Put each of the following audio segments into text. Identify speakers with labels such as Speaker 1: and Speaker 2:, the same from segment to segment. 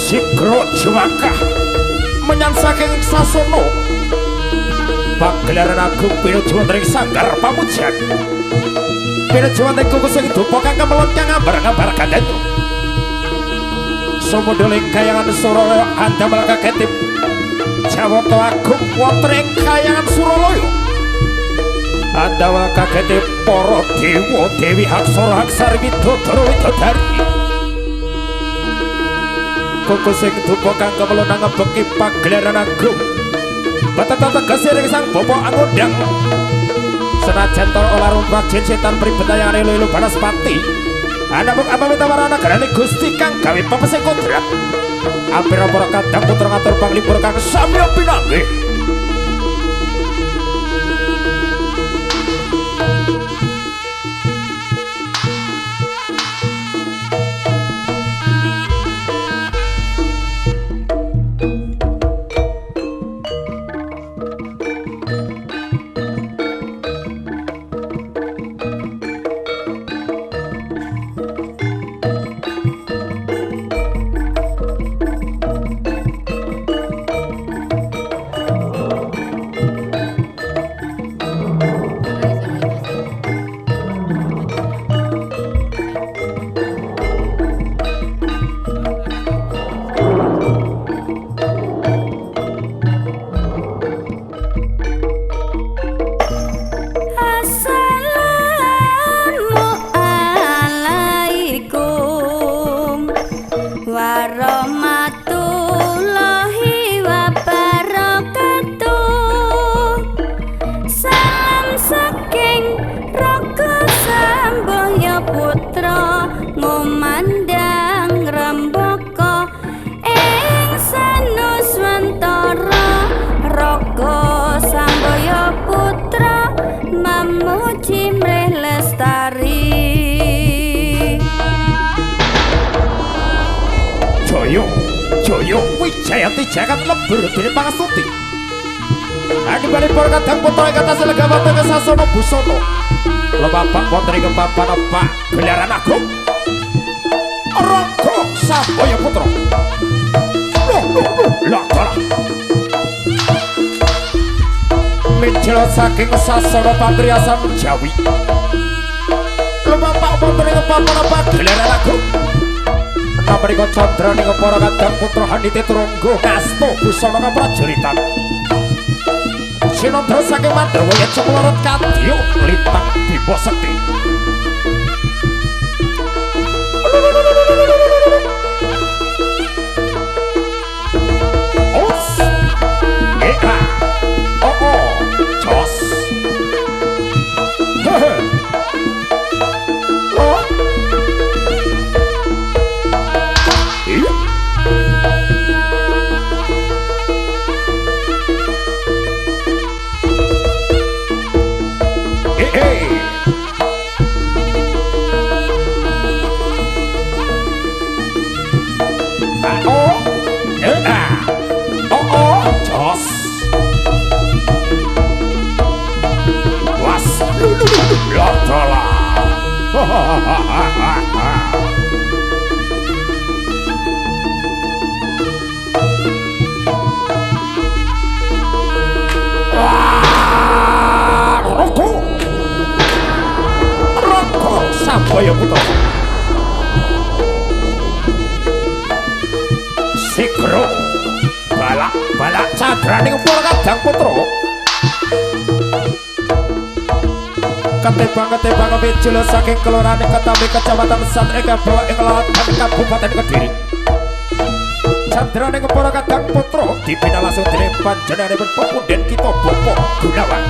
Speaker 1: Sikro Jawaka menyang saking Sasono pagelaran agung pinujuan sanggar pamujan pinujuan kuku sing dupa kang kemelon kang ngambar-ngambar kandanyo sumodele kayangan Suralaya andamel kaketip Jawata agung wonten ing kayangan Suralaya andamel kaketip para dewa dewi Aksara Aksari Widodara Widodari kuku sing dupa kang kemelon ngebeki pagelaran agung batata tegese ring sang bapa angundang senajan tol olah rumrajin setan pribetayang elu-elu Banaspati anamung amamita warana garane Gusti kang gawe pepesing kodrat ampira para kadang putra ngatur panglipur kang samya pinanggih Joyo Wijayanti jagat lebur dene pangastuti Adibali para kadang putra ing atas legawati Sasono Busana lebapak wonten ing papan Pak gelaran agung Raga Sabaya Putra Lakara Mijil saking Sasono Patriasan Jawi lebapak wonten ing papan Pak gelaran agung Namrika Candra ning para kadang putra Handite Trunggo ngasta busana kaprajuritan Sinandra saking Mandrawaya Cemlorot Kadya Litang Bima Sekti Os Eka Jos Sabaya Putra Sikro balak cadraning para kadang putra ketebang Mijil saking kelurahan Ketami Kecamatan Satrega Bawa ing Latan Kabupaten Kediri cadraning para kadang putra dibina langsung dening panjenenganipun Pemunden kita Bapak Gunawan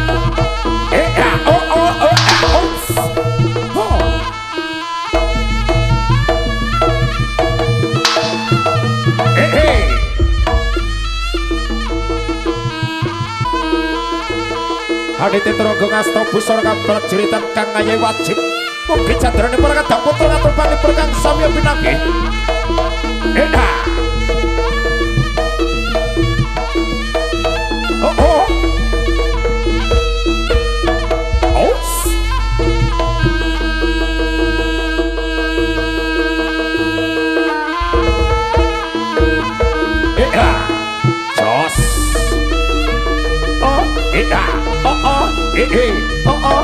Speaker 1: Handite Trunggo ngasta busana kaprajuritan kang ngayahi wajib mugi cadraning para kadang putra ngatur panglipur kang samya pinanggih oh oh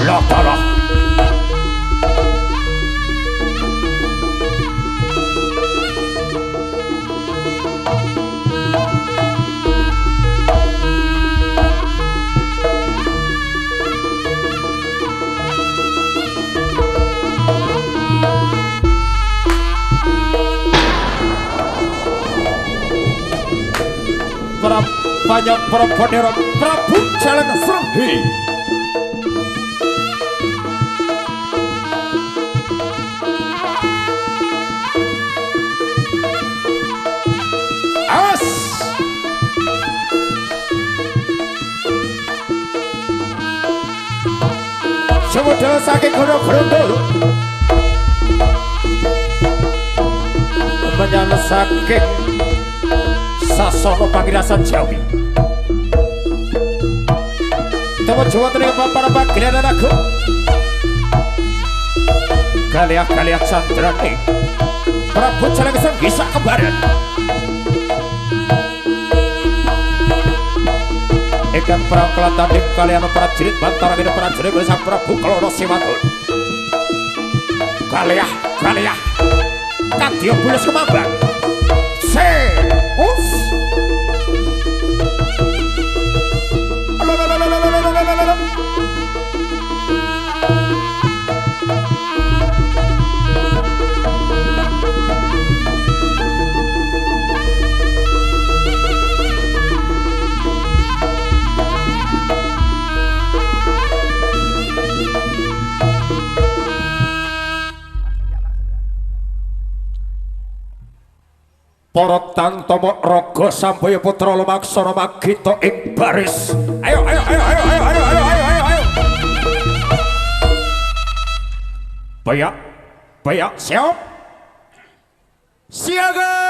Speaker 1: Latara banyak perempuan Prabu Jalan Serhi. Awas! Semudal saking gunung Grondol menyana saking Sasono Pangirasan Jawi Temu Jawa Tengah para pagelaran aku Galia-galia candrane Prabu Jalang Sang bisa kembaran Ikan perang kelantaning kalian prajurit bantara kini prajurit bersama Prabu Klono Simatun Galia Kadya bulus kemambang Us para tantomo raga sampaya putra lumaksana magita ing baris. Ayo. Bayak, siap. Siaga.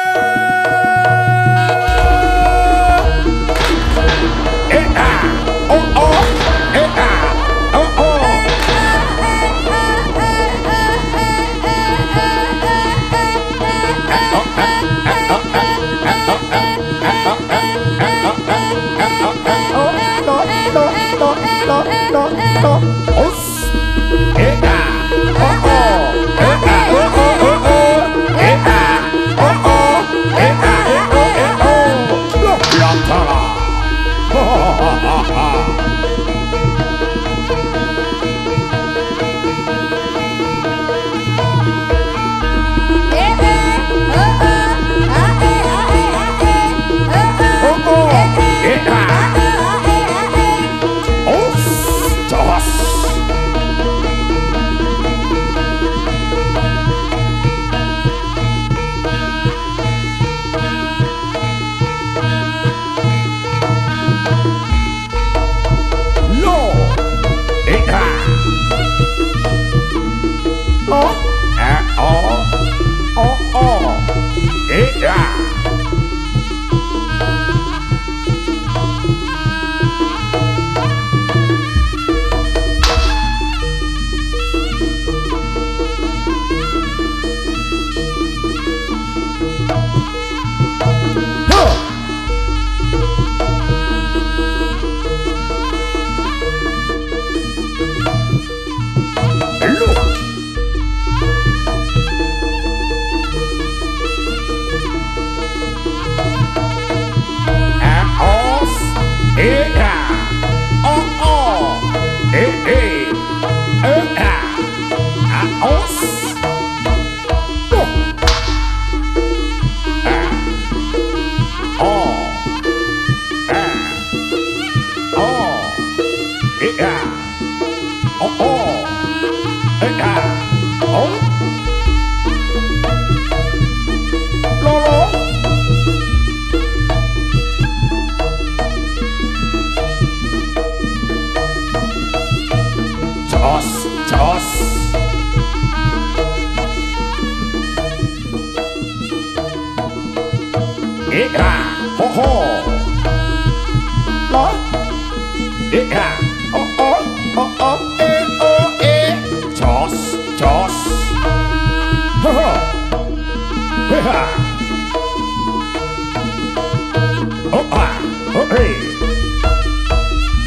Speaker 1: oh ah, oh hey.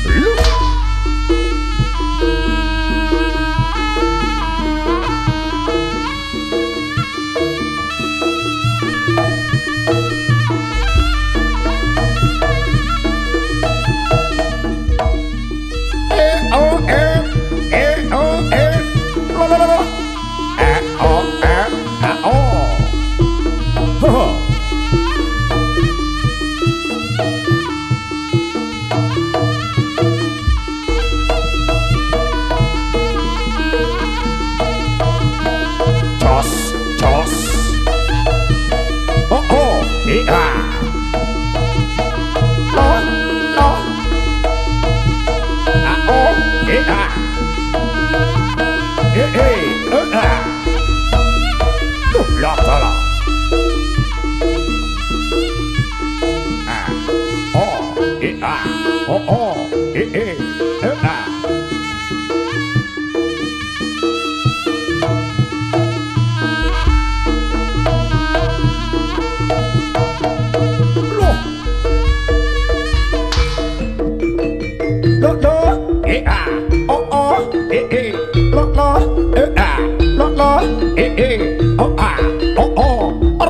Speaker 1: Lu.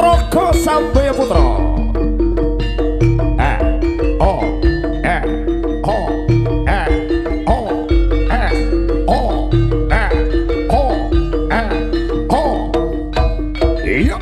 Speaker 1: Raka Sambaya Putra. Iya.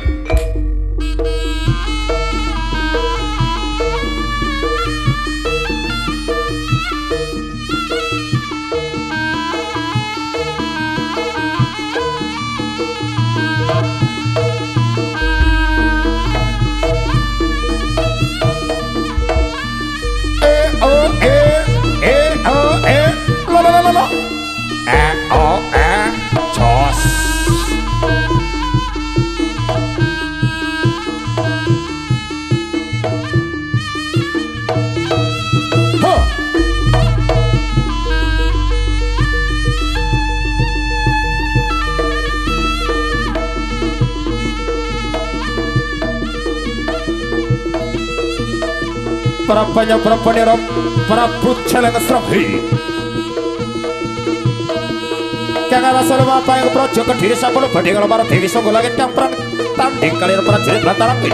Speaker 1: Para banyak para Prabu Celeng Srahi kang asal apa yang praja Kediri sampun badhe nglempar Dewi Sangga Langit kang perang tanding kaliyan prajurit Batarangin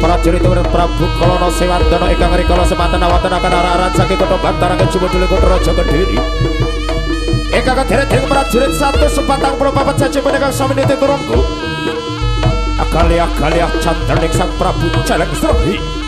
Speaker 1: prajurit Prabu Kalana Sewardana ingkang rikala semanten awontenaken arahan saking kutha Batarangin jumudule kutha Raja Kediri ingkang kadherek prajurit 144 saji menika sami niti turungku akalih-akalih candraning Sang Prabu Celeng Srahi.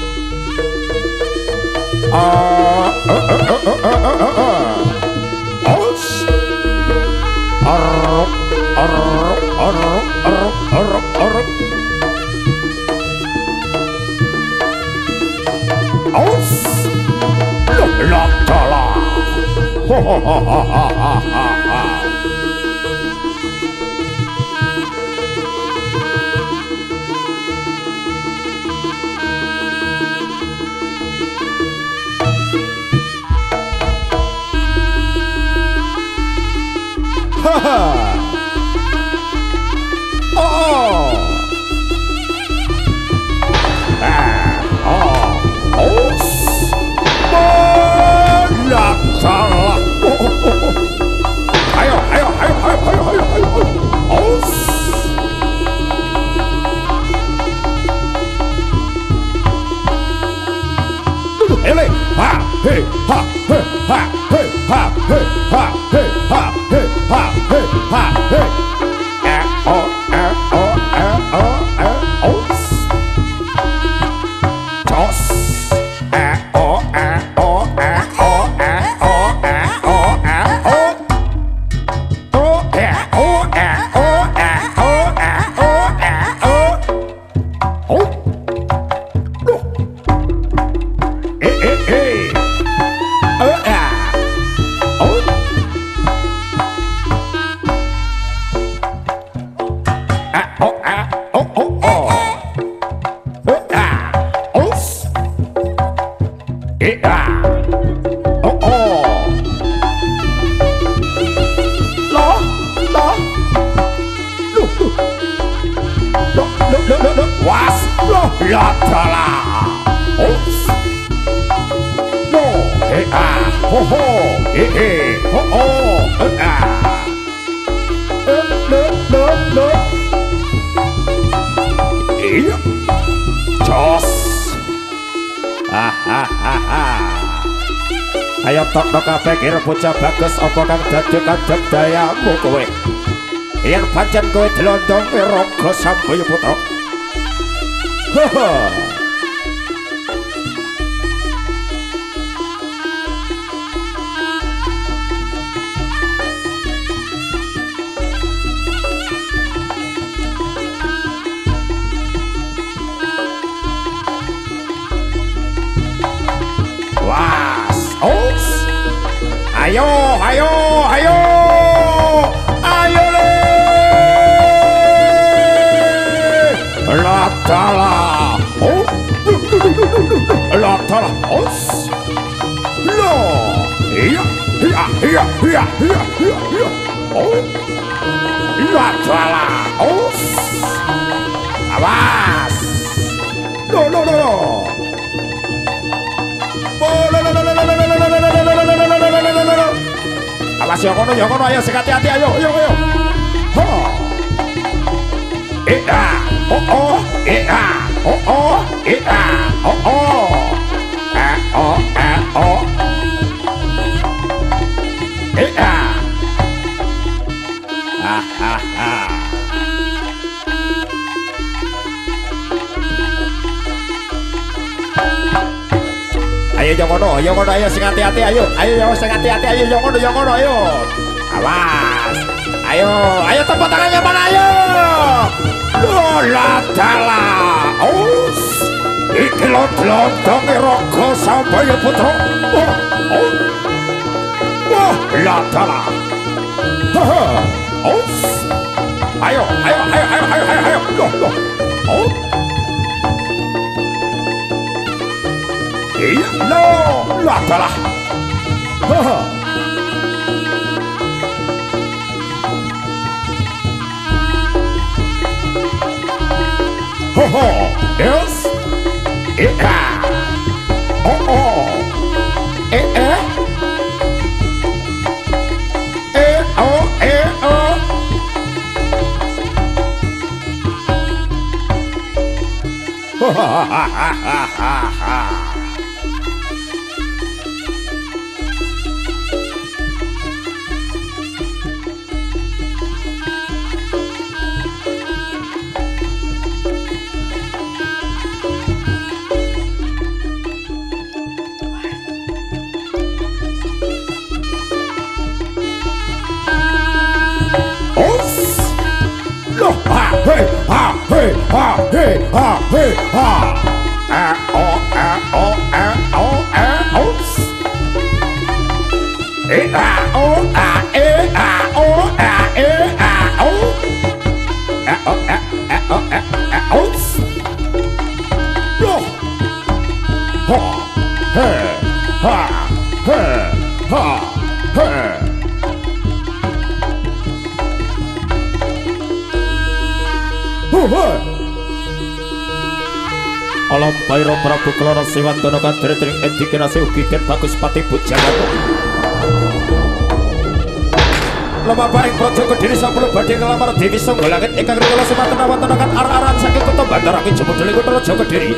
Speaker 1: Was, lo, ya, tala. ho ho ho ho lo iya jos ayo tokno kabeh kira bocah bagus apa kang dadi kandhek dayamu kowe yen pancen kowe delondong raga Sambaya Putra ayo ayo ayo ayo le latala oh latala os lo iya iya iya iya iya iya oh latala os awas no no no no awas ya kono ayo sing hati-hati ayo ayo ayo ho oh oh oh oh oh oh oh ayo jangan ngono ayo sing hati-hati ayo sing hati-hati ayo jangan ngono ayo awas ayo tepuk tangannya mana ayo lola dala aus iki lontong raga Sambaya Putra wah la dala aus ayo loh iya no la dala ho ho yes oh oh Alam Pairo Prabu Kelana Siwantono Kadri Tring Edikinasi Ugi Den Bagus Pati Bujangatu Lama paring Praja Kediri Sapuluh Badhe ngelamar Dewi Songgolangit ingkang rikala Sumatera wontenaken ar-aran saking kutha Bandar Aki Jemudul Kutha Raja Kediri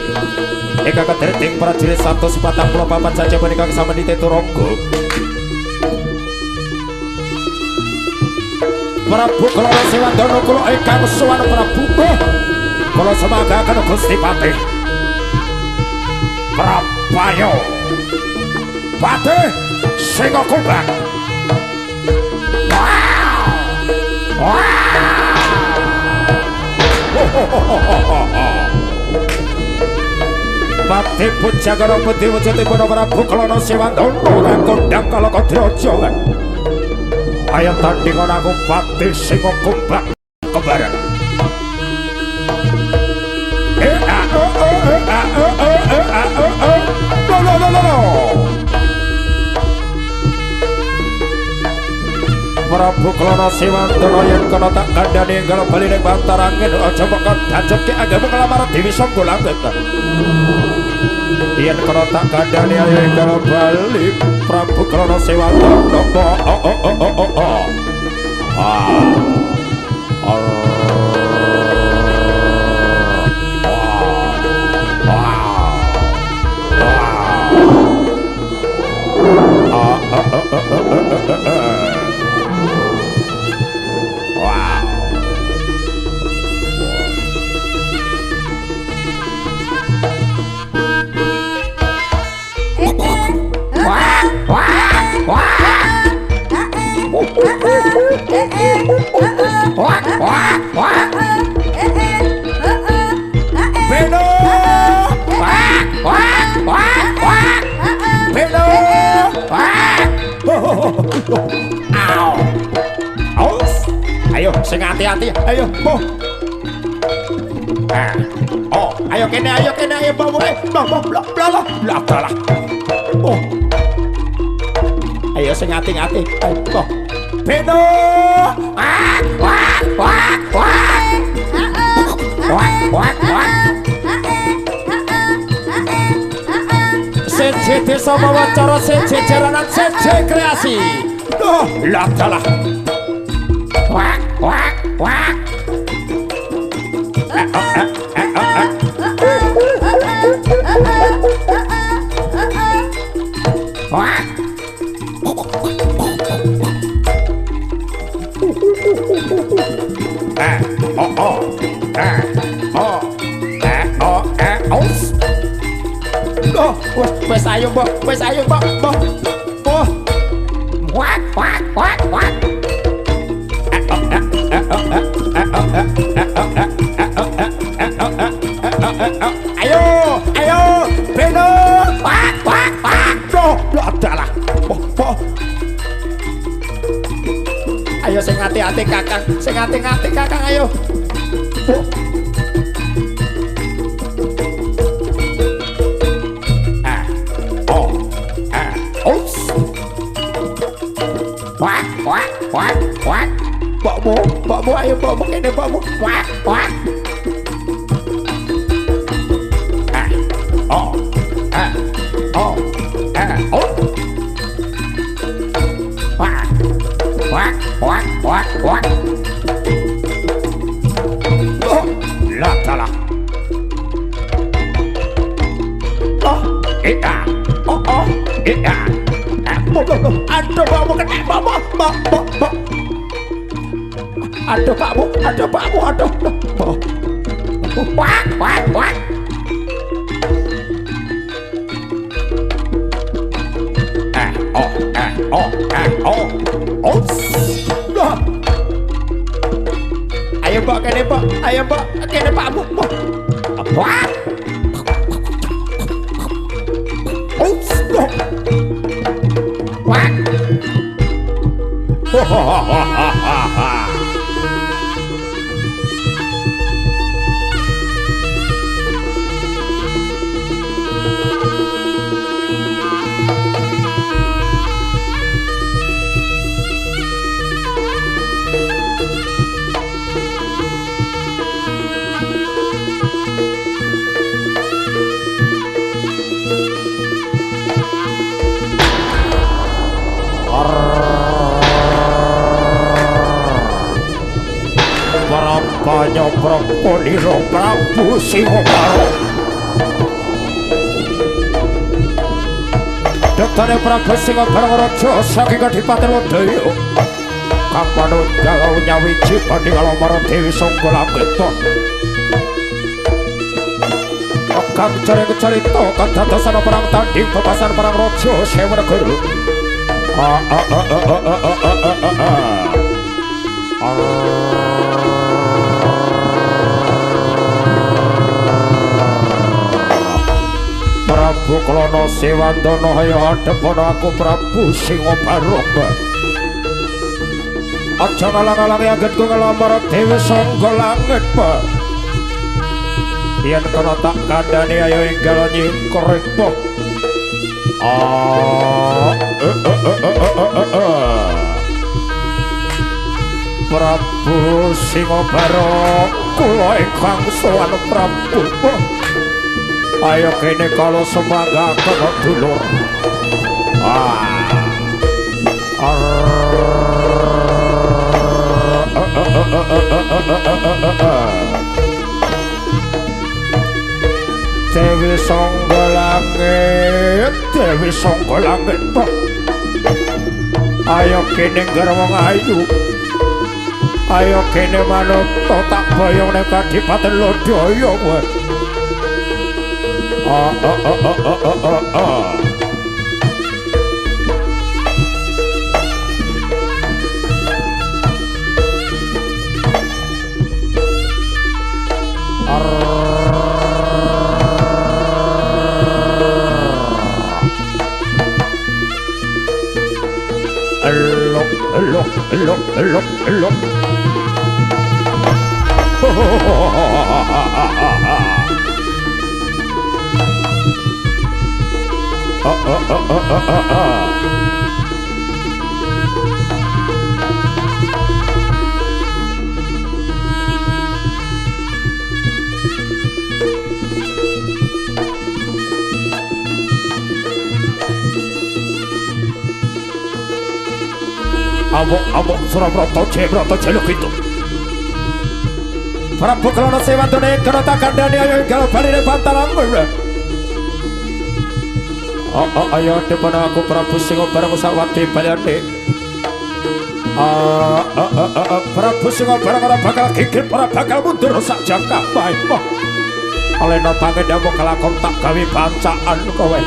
Speaker 1: ingkang kadiri ting prajurit 144 saja menika samendite Turangga Prabu Kelana Siwantono kula ingkang suwana Prabu kula semagaken Gusti Patih Prapayo Patih Singa Kumbang Patih Bujangana Putih wujudipun Prabu Kelana Siwantono kondhang kala Kadraja ayo tandhingan aku Patih Singa Kumbang kembaran Prabu Kelana Siwantono yen kana tak kandhani enggal bali ning Bantarangin aja mekon dajek ki agama nglamar Dewi Songgolangit yen kana tak kandhani ayo ingkang bali Prabu Krana Sewata napa ayo sing hati-hati ayo boh ayo kene ayo boh oh ayo sing hati-hati ayo boh beno seje desa wawancara seje jaranan seje kreasi oh ladalah wes ayo mbok oh ayo beno adalah ayo sing hati-hati kakang ayo Mbokmu ayo mbokmu kene mbokmu ladalah aduh mbokmu kene aduh pakmu aduh ayo mbok kene pakmu Parapanya Praponiro Prabu Singoparo Daktane Prabu Singoparo Raja saking Kadipaten Wadaya kang panunggal nyawiji banding alamara Dewi Sanggolangit kang carita kadadosan perang tanding bebasan perang Raja Sewanegara Prabu Krana Sewandana ayo hadepon aku Prabu Singoparo aja ngalang-alangi anggenku ngelamar Dewi Sanggolangit yen kana tak kandhani ayo enggal nyingkrek Prabu Singoparo kula ingkang sowan Prabu Ayo kene kalau semangga kena dulur. Dewi Sangga Langit, Dewi Sangga Langit. Ayo kene garwang ayu. Ayo kene manut tak boyong nek Kadipaten Lodaya kowe. Elok. Amuk Surabrata Jebrata jaluk itu. Prabu Krana Sewantune Karata kandhane ayo enggal baline bantalan. Ayo depan aku Prabu Singa bareng sawati balyane. Prabu Singa bareng ora bakal gigit, ora bakal mundur sak jangka bae. Alena pangendamu kelakon tak gawe bancaan kowe.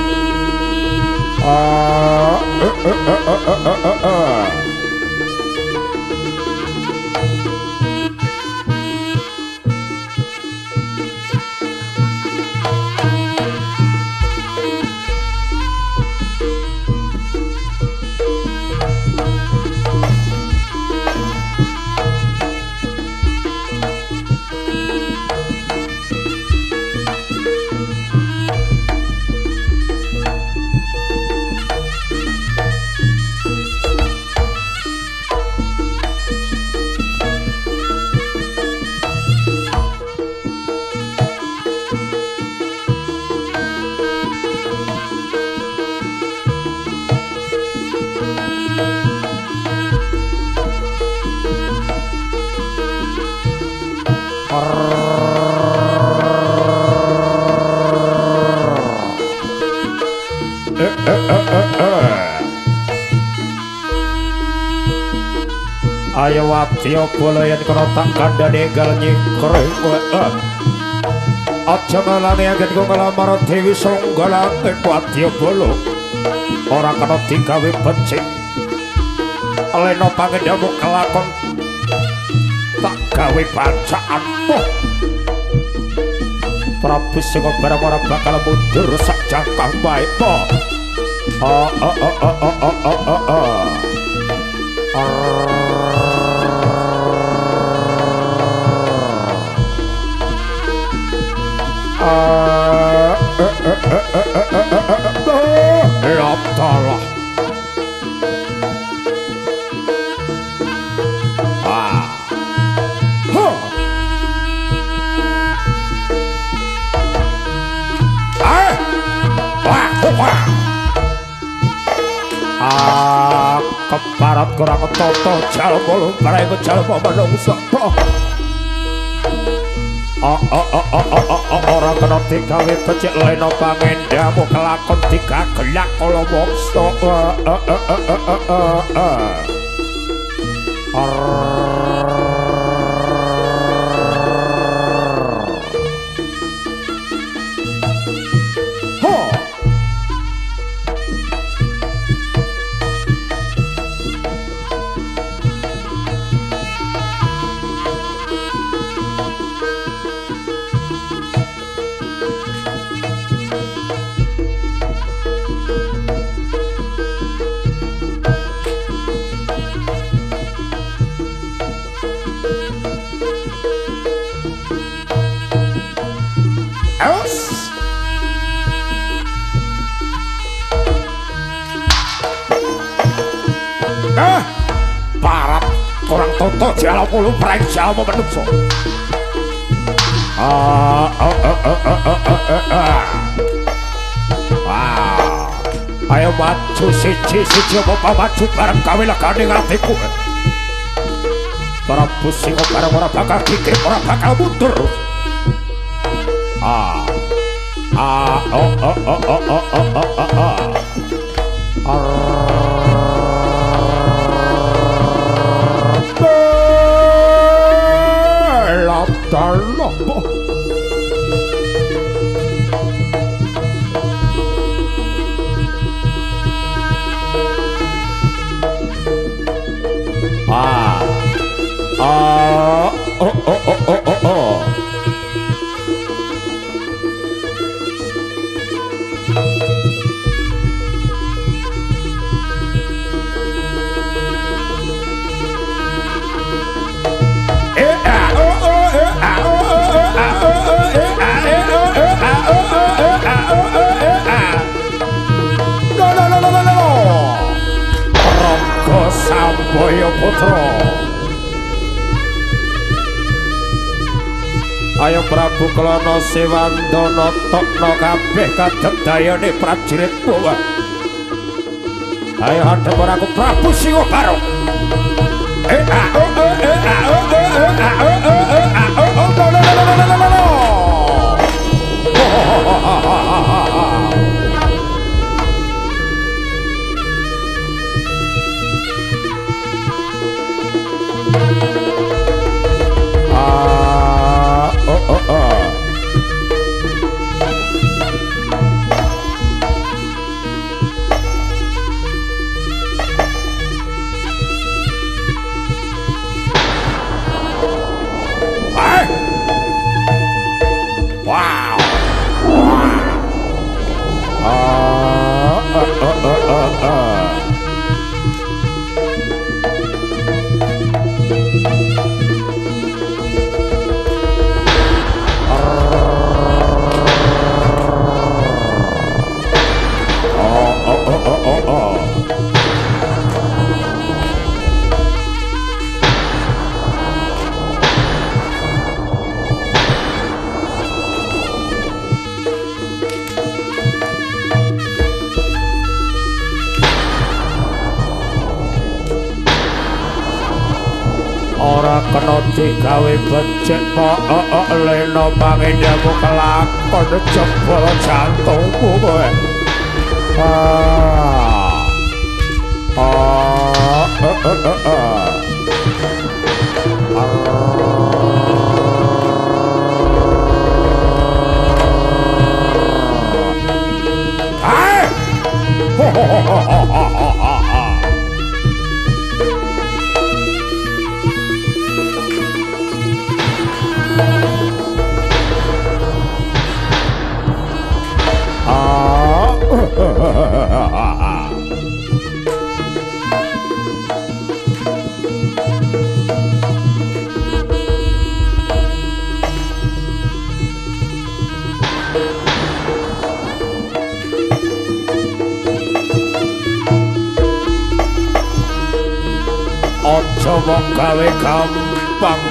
Speaker 1: Ayo wadya bola yen kena tak kandhane gal nyingkring kowe. Aja ngalangi anggen kok nglamar Dewi Sangga Langit wadya bola. Ora kena digawe becik. Lena pangendamu kelakon tak gawe bancaan. Prabu Singa bareng ora bakal mundur sak jangkah bae. Laptalah. Keparat kurang toto jalma lumrahing jalma manungsa. Ora kena digawe becik Lena pangendamu kelakon digagelak kala mangsa. Parat orang toto jalma lumrahing jalma manungsa. Ah, ayo maju siji apa maju bareng gawe legane atiku. Prabu Singa bareng ora bakal kikir, ora bakal mundur. Ah. Ah, oh, oh, oh, oh, oh, oh, oh, oh, oh. Samboyo Putra. Ayo Prabu Kelana Sewandana tokno kabeh kadegdayane prajurit Bawa. Ayo hadap aku Prabu Singa Barong. Ora kena digawe becik kok lena pangendamu kelakon jebol jantungmu kowe. Aja mung gawe gampang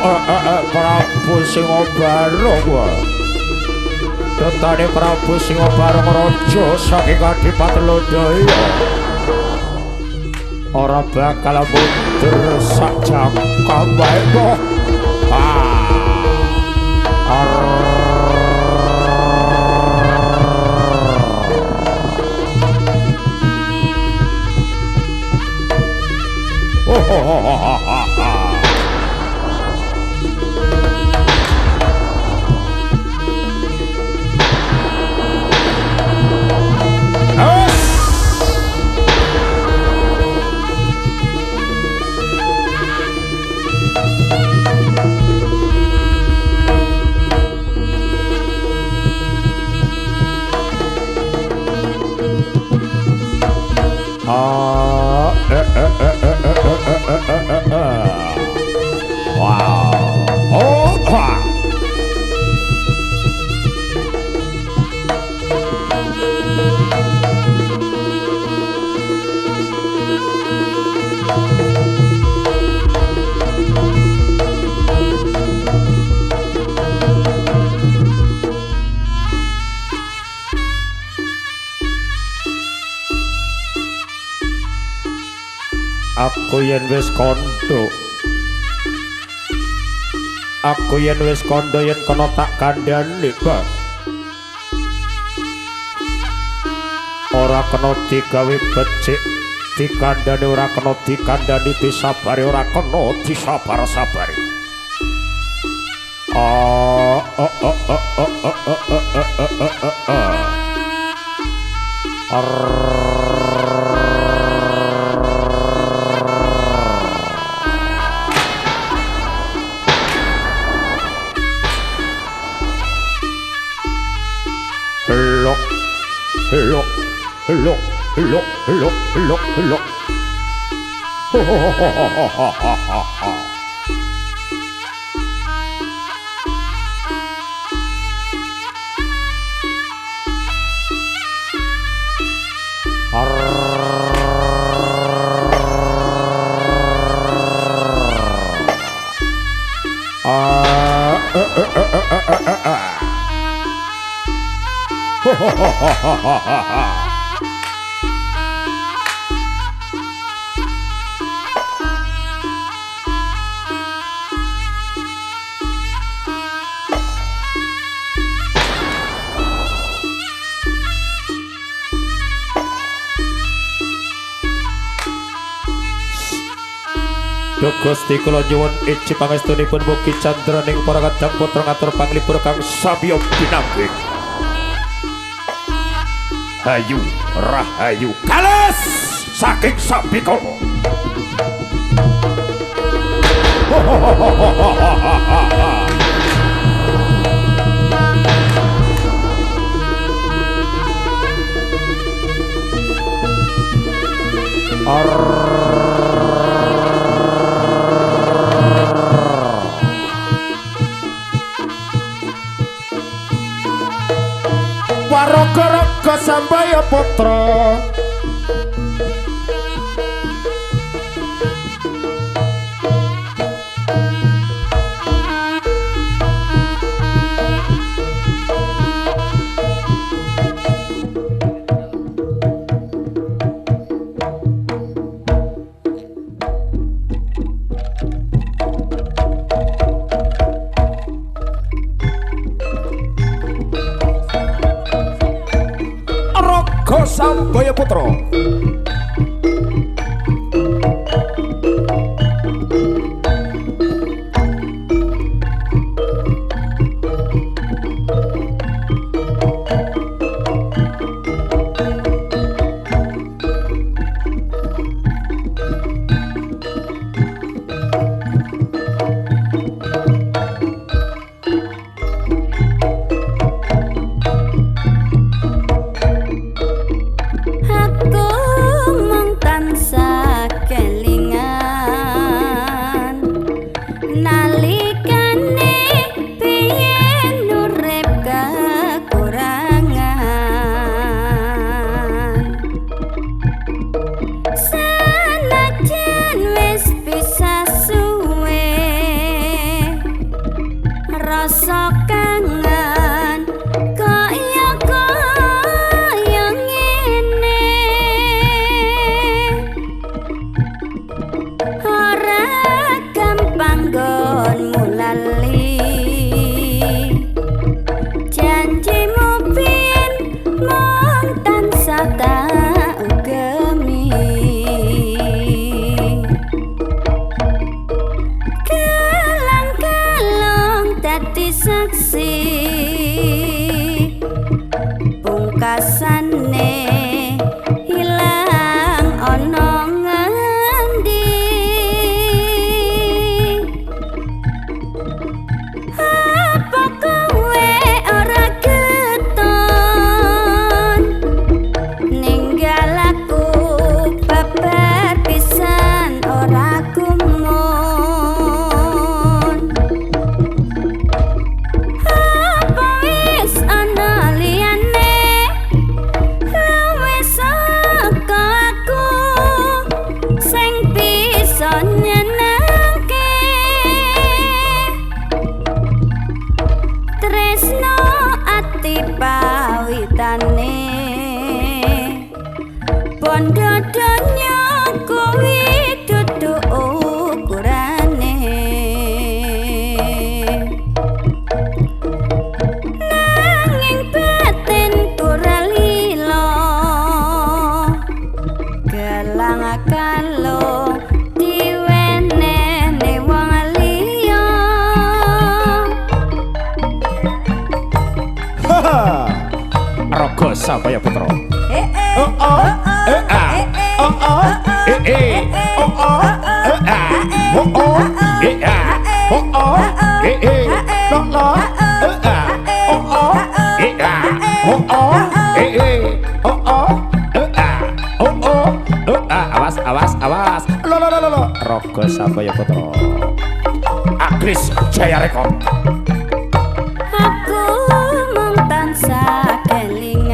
Speaker 1: Prabu Singa Barong. Tetane Prabu Singa Barong raja saking Adipati Lodaya. Ora bakal mundur sak jangka bae kok. Ah, Aku yen wis kandha. Aku yen wis kandha yen kena tak kandhani, Bang. Ora kena digawe becik, dikandhani ora kena dikandhani, disabari ora kena disabar-sabari. Hello. Gusti kula nyuwun iji pangestunipun mugi candraning para kadang putra ngatur panglipur kang samya pinanggih. Hayu rahayu kalas saking Sabikala. Waraga-raga Sambaya putra Sambaya putra Sabaya Putra. Awas lo Rogo Sabaya Putra Agris Jaya Rekod.
Speaker 2: Aku mung tansah kelingan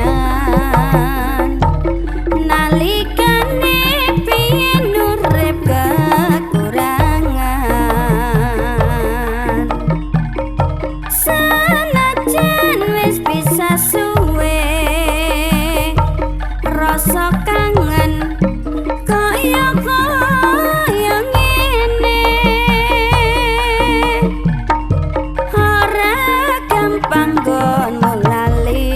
Speaker 2: nalikane piyen urip kekurangan sanajan wis bisa suwe rasa kangen kaya ngene ora gampang gonmu lali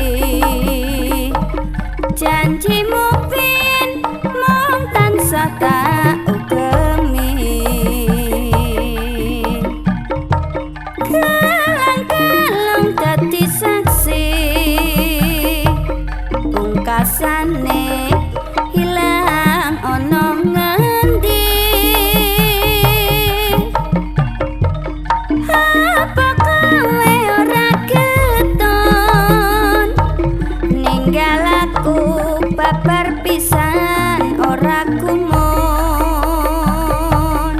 Speaker 2: janjimu pin mung tansah tak ugemi kalang-kalang dadi saksi pungkasane hilang ono ngendi apa kowe ora keton ninggal aku babar pisan ora kumun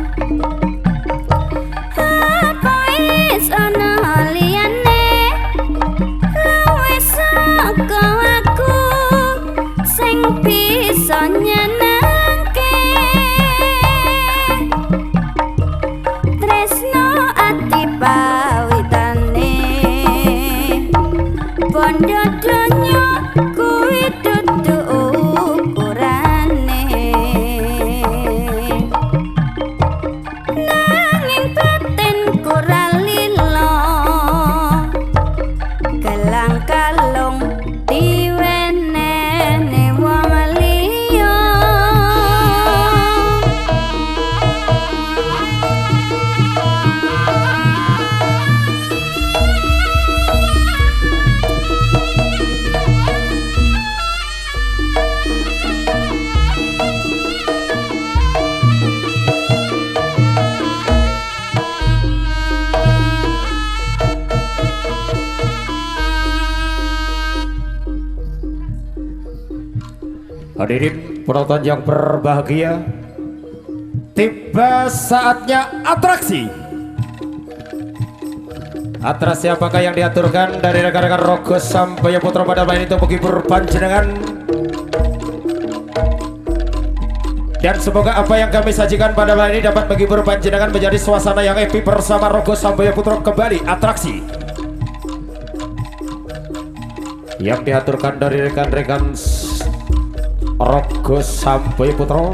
Speaker 2: apa wis ono liyane luwih saka aku sing bisa nyenengke tresno ati pawitane bondo donya kuwi dudu ukurane nanging batin ora lilo gelang kalung diwenene wong liya
Speaker 1: Hadirin penonton yang berbahagia, tiba saatnya atraksi. Atraksi apakah yang diaturkan dari rekan-rekan Rogo Sabaya Putra pada main itu menghibur panjenengan? Dan semoga apa yang kami sajikan pada malam ini dapat menghibur panjenengan menjadi suasana yang happy bersama Rogo Sabaya Putra. Kembali atraksi yang diaturkan dari rekan-rekan Rogo Sabaya Putra.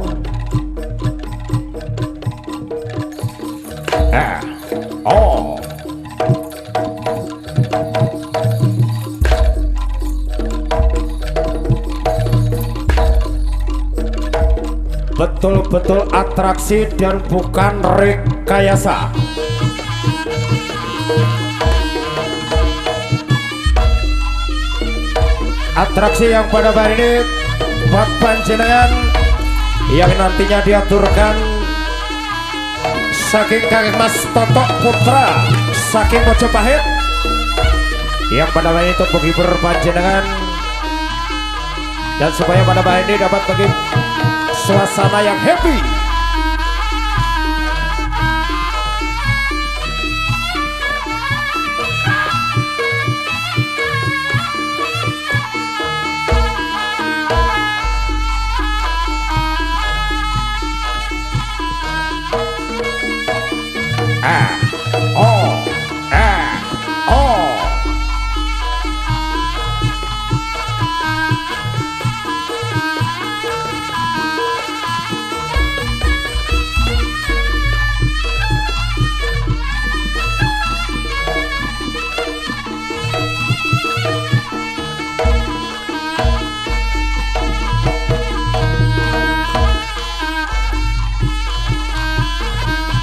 Speaker 1: Betul-betul atraksi dan bukan rekayasa. Atraksi yang pada hari ini buat panjenengan yang nantinya diaturkan saking Kang Mas Totok Putra saking Mojopahit, yang pada hari ini untuk menghibur panjenengan dan supaya pada hari ini dapat menghibur suasana yang happy.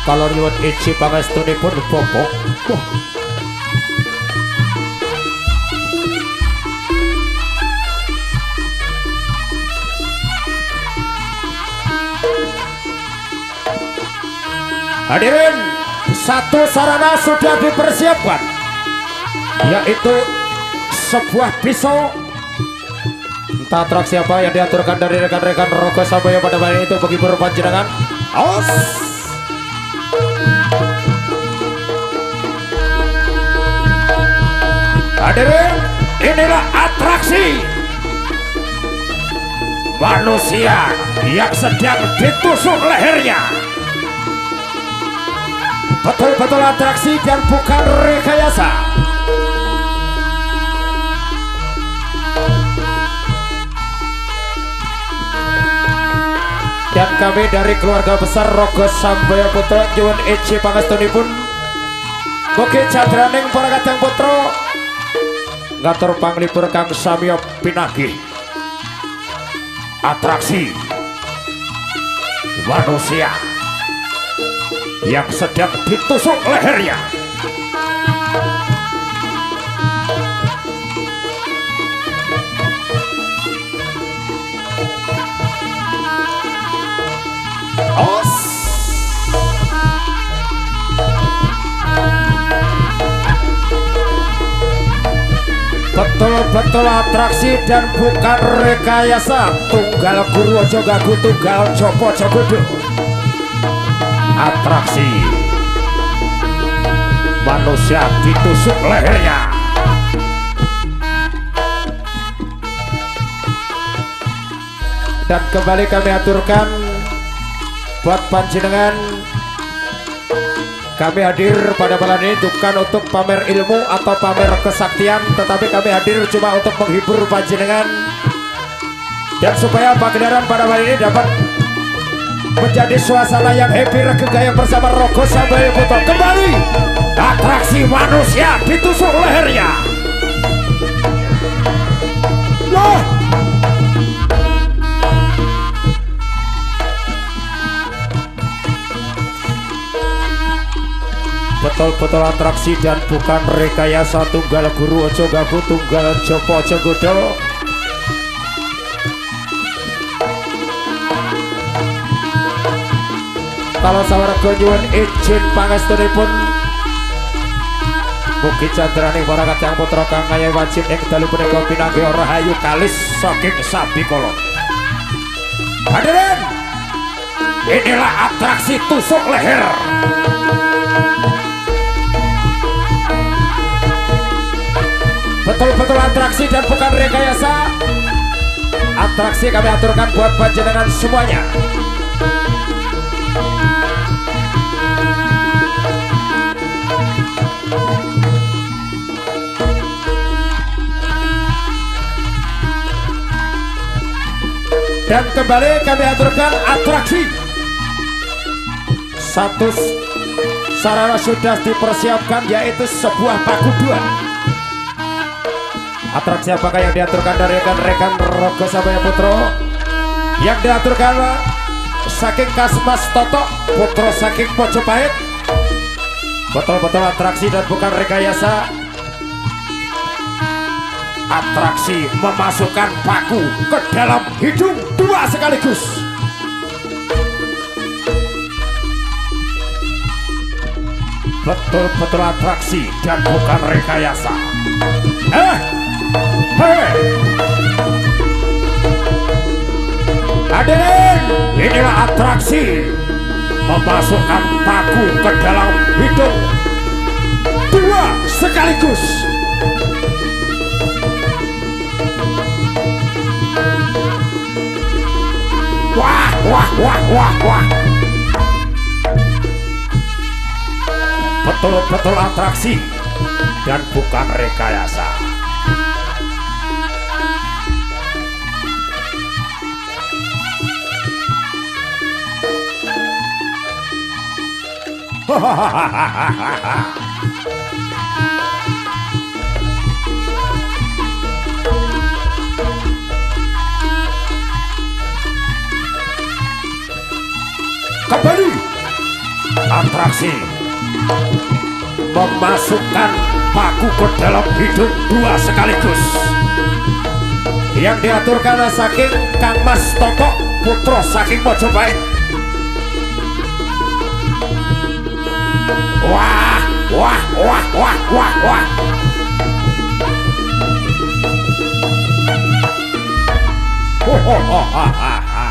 Speaker 1: Kalau nyuwun iji pangestunipun Bapak. Hadirin, satu sarana sudah dipersiapkan, yaitu sebuah pisau. Entah atraksi apa yang diaturkan dari rekan-rekan Rogo Samboyo pada malam itu bagi berpanjenengan. Os. Hadirin, inilah atraksi manusia yang sedang ditusuk lehernya. Betul-betul atraksi dan bukan rekayasa. Dan kami dari keluarga besar Rogo Samboyo Putra nyuwun iji pangestunipun mugi cadraning para kadang putra ngatur panglipur kang samiya pinagih atraksi manusia yang sedang ditusuk lehernya. Os. Betul-betul atraksi dan bukan rekayasa. Tunggal guru ojo gagu, tunggal jopo ojo gudu. Atraksi manusia ditusuk lehernya. Dan kembali kami aturkan buat panjenengan, kami hadir pada malam ini bukan untuk pamer ilmu atau pamer kesaktian, tetapi kami hadir cuma untuk menghibur panjenengan dan supaya pagelaran pada malam ini dapat menjadi suasana yang happy regegayang bersama Rogo Samboyo Putra. Kembali atraksi manusia ditusuk lehernya. Wah. Betul-betul atraksi dan bukan rekayasa. Tunggal guru ojo gagu, tunggal jopo ojo gudo. Kalau sawarga nyuwun izin pangestunipun mugi candraning para kadang putra kang ngayahi wajib ing dalu punika pinanggih rahayu kalis saking Sabikala. Hadirin, inilah atraksi tusuk leher. Betul-betul atraksi dan bukan rekayasa. Atraksi kami aturkan buat panjenengan semuanya. Dan kembali kami aturkan atraksi. Satu sarana sudah dipersiapkan, yaitu sebuah pakuduan. Atraksi apakah yang diaturkan dari rekan-rekan Rogo Samboyo Putra? Yang diaturkan saking Kasmas Toto Putra saking Mojopahit. Betul-betul atraksi dan bukan rekayasa. Atraksi memasukkan paku ke dalam hidung dua sekaligus. Betul-betul atraksi dan bukan rekayasa. Hadirin, inilah atraksi memasukkan paku ke dalam hidung dua sekaligus. Wah, wah, wah, wah, wah. Betul-betul atraksi dan bukan rekayasa. Kembali atraksi memasukkan paku ke dalam hidung dua sekaligus. Yang diaturkan saking Kang Mas Toto Putra saking Mojopahit. Wah, wah, wah, wah, wah, wah. Ho ho ho ha ha ha.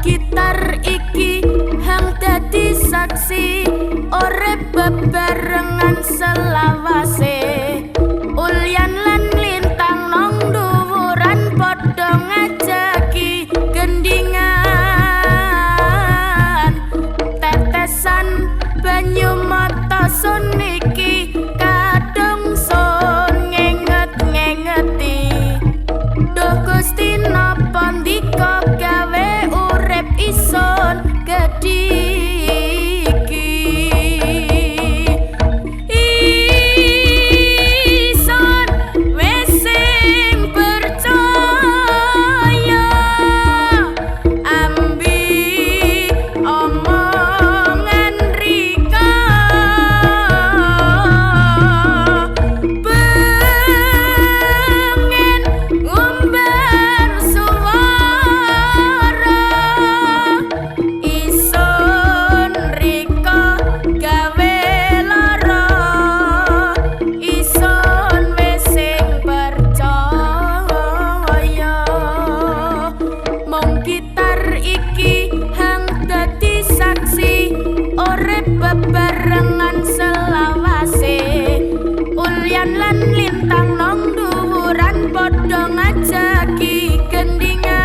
Speaker 2: Gitar iki hang dadi saksi urip bebarengan selawase ulyan lan lintang nang dhuwuran padha ngajaki gendingan tetesan banyu mata sun iki kadung sun ngenget-ngengeti duh Gusti napa ndika gawe ison gediki ison wis sing percaya ambi omongan rika pengen ngumbar suara ison rika gawe lara ison wis sing percaya mung gitar iki hang dadi saksi urip bebarengan selawase ulyan lan lintang nang dhuwuran padha ngajaki gendingan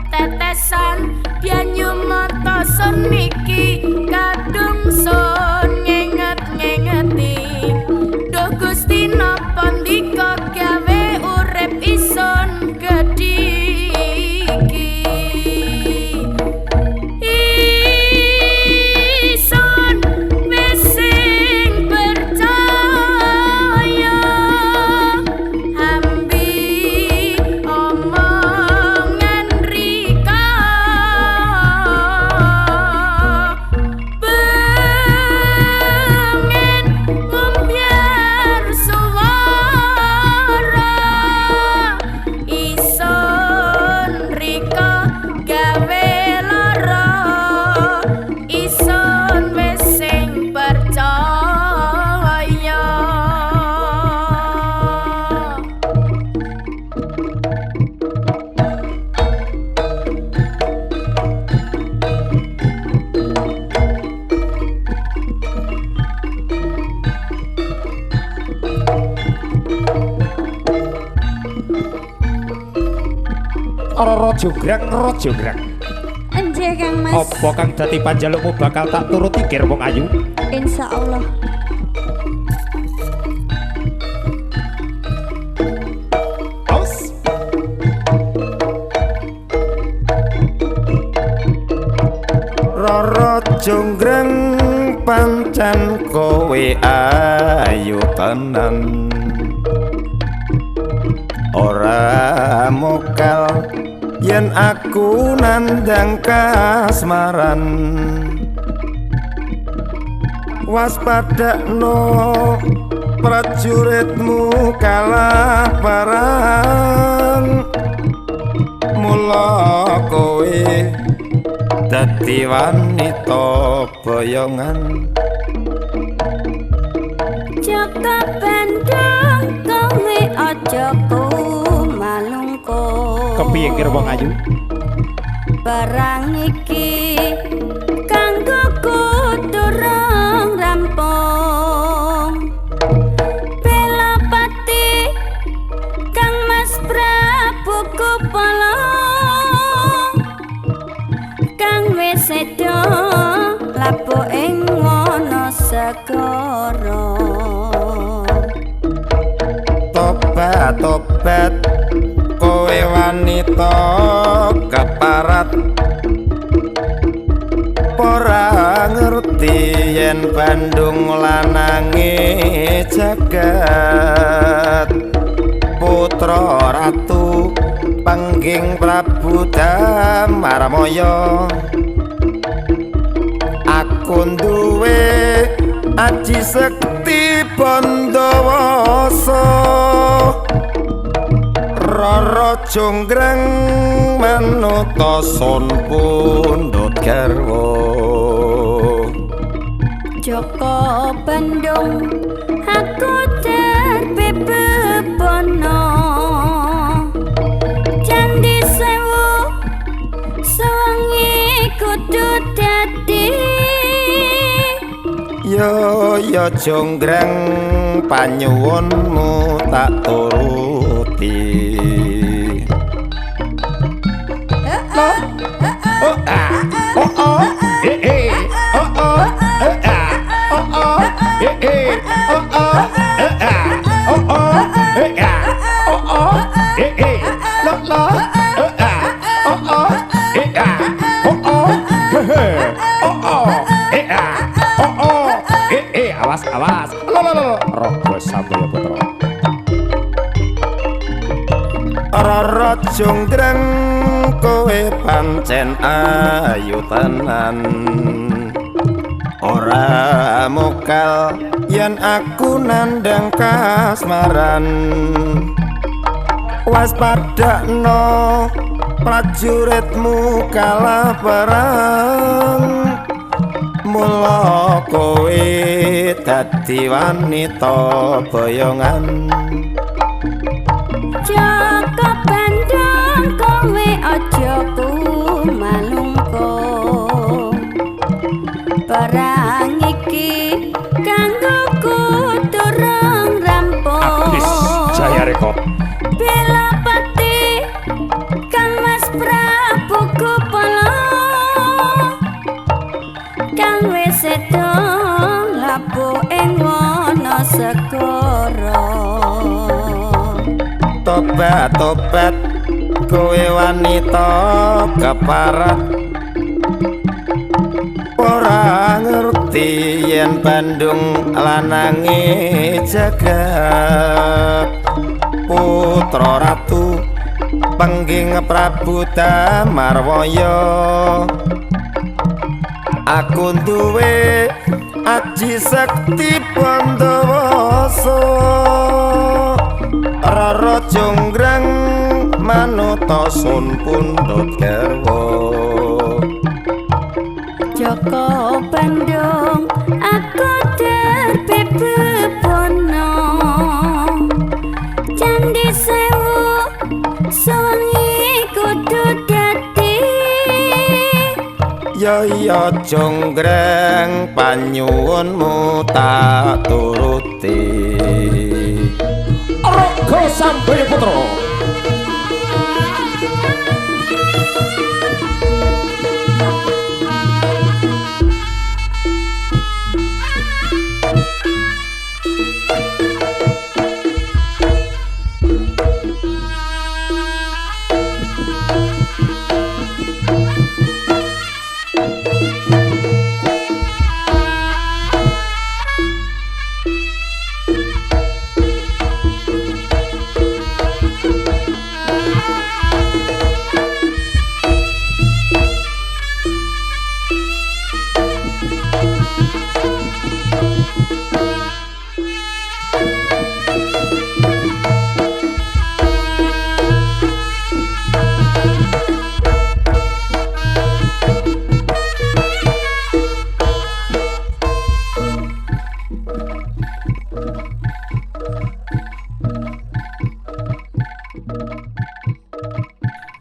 Speaker 2: tetesan banyu mata sun iki kadung sun ngenget-ngengeti duh Gusti napa ndika gawe urip ison gediki ison wis sing percaya ambi omongan rika pengen ngumbyar suara ison rika gawe lara ison wis sing percaya.
Speaker 1: Rojograng.
Speaker 2: Enje Kang Mas.
Speaker 1: Apa kang dadi panjalukmu bakal tak turuti Gir Wong Ayu?
Speaker 2: Insyaallah.
Speaker 1: Aus. Roro jonggrang pancen kowe ayu tenan ora mokal yen aku nandang kasmaran waspadakno prajuritmu kalaparan mula kowe dadi wanita boyongan
Speaker 2: Jaka bandung kowe aja kumalungko
Speaker 1: kepiye Gir Wong Ayu
Speaker 2: barang iki kanggo kudu segara
Speaker 3: tobat kowe wanita keparat ora ngerti yen Bandung lanange jagat putra ratu pangging Prabu Damarmaya aku duwe aji sekti Bandawasa Rara Jonggrang manuta sun pundhut garwa
Speaker 2: Joko Bandung aku derbe bebono Candi Sewu sewangi kudu dadi
Speaker 3: ya Jonggrang panyuwunmu tak turuti
Speaker 1: awas Rogo Sambaya Putra
Speaker 3: Rara Jonggrang kowe pancen ayu tenan ora mokal yen aku nandang kasmaran waspadakno prajuritmu kalah perang mula kowe dadi wanita boyongan
Speaker 2: Joko Bandung kowe aja kumalungko perang iki kanggo kuturung rampung
Speaker 1: Abis Jaya Rekod
Speaker 2: Bela pati Kang Mas Prabu Kupala Kang wis sedo labuh ing wana segara
Speaker 3: tobat kowe wanita keparat ora ngerti yen Bandung lanange jagat putra ratu pangging Prabu Damarwaya aku duwe aji sekti Pandawasa Rara Jonggrang manuta sun pundhut garwa
Speaker 2: Joko Bandung aku derbe bebono Candi Sewu sewangi kudu dadi
Speaker 3: ya Jonggrang panyuwunmu tak turuti
Speaker 1: Rogo Sambaya Putra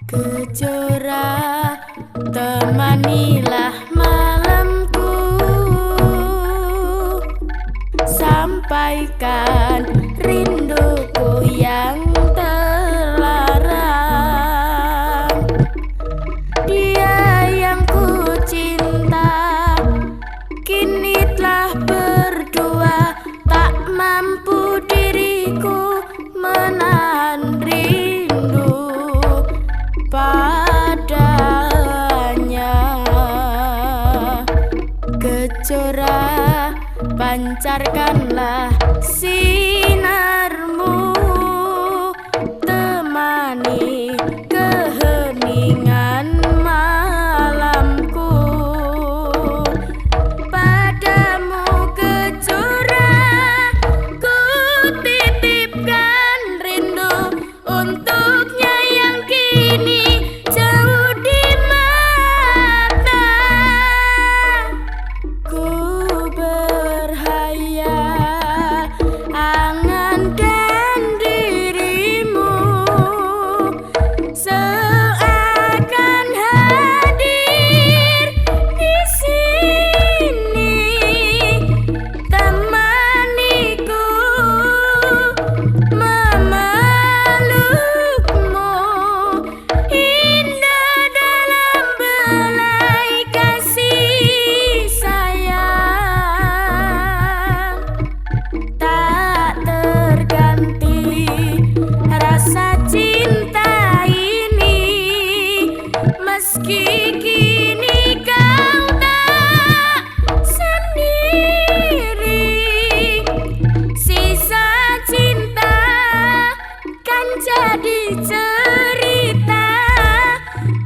Speaker 2: Kejora temanilah malamku Sampaikan rinduku yang terlarang Dia yang ku cinta kini telah pancarkanlah sinarmu, temani keheningan malamku. Padamu kejora ku titipkan rindu, untuknya yang kini jauh di mata. Ku berhayal angan dan dirimu seakan hadir di sini, temaniku memelukmu, indah dalam belai kasih sayang. Tak terganti rasa cinta ini, meski kini kau tak sendiri. Sisa cinta kan jadi cerita,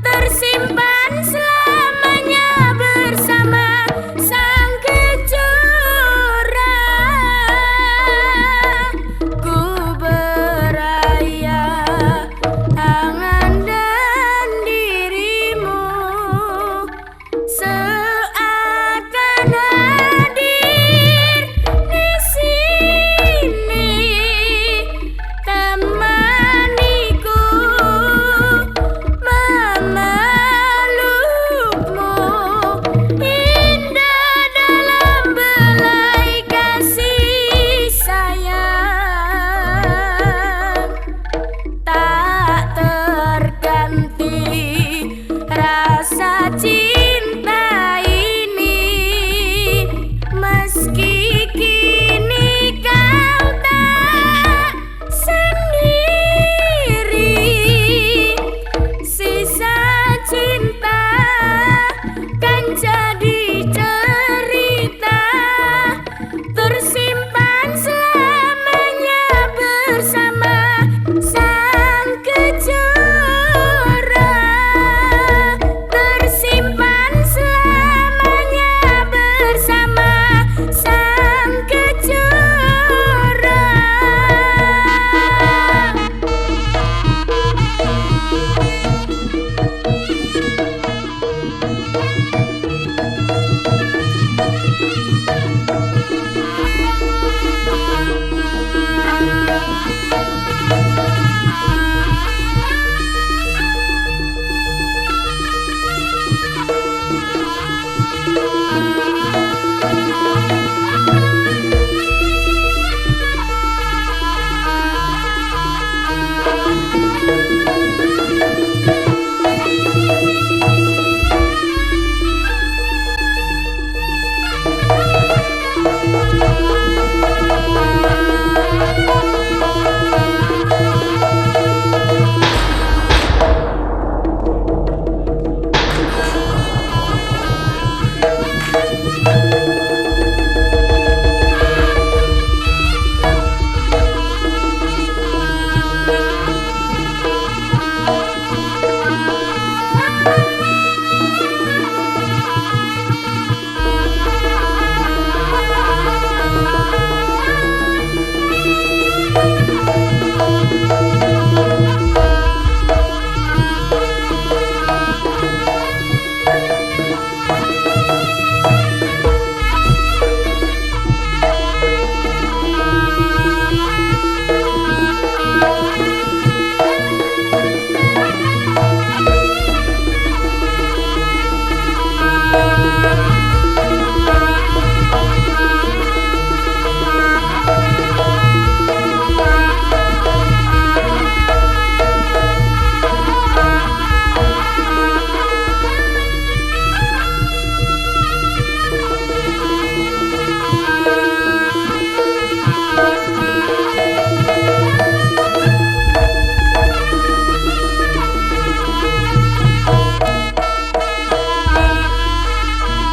Speaker 2: tersimpan selamanya bersama sang kejora. Ku berayal angan dan dirimu seakan hadir di sini, temaniku memelukmu, indah dalam belai kasih sayang. Tak terganti rasa cinta ini, meski kini kau tak sendiri. Sisa cinta kan jadi cerita, tersimpan selamanya bersama sang kejora. Tersimpan selamanya bersama sang kejora.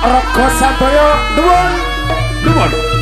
Speaker 1: Rego Sampaya nuwun Nuwun.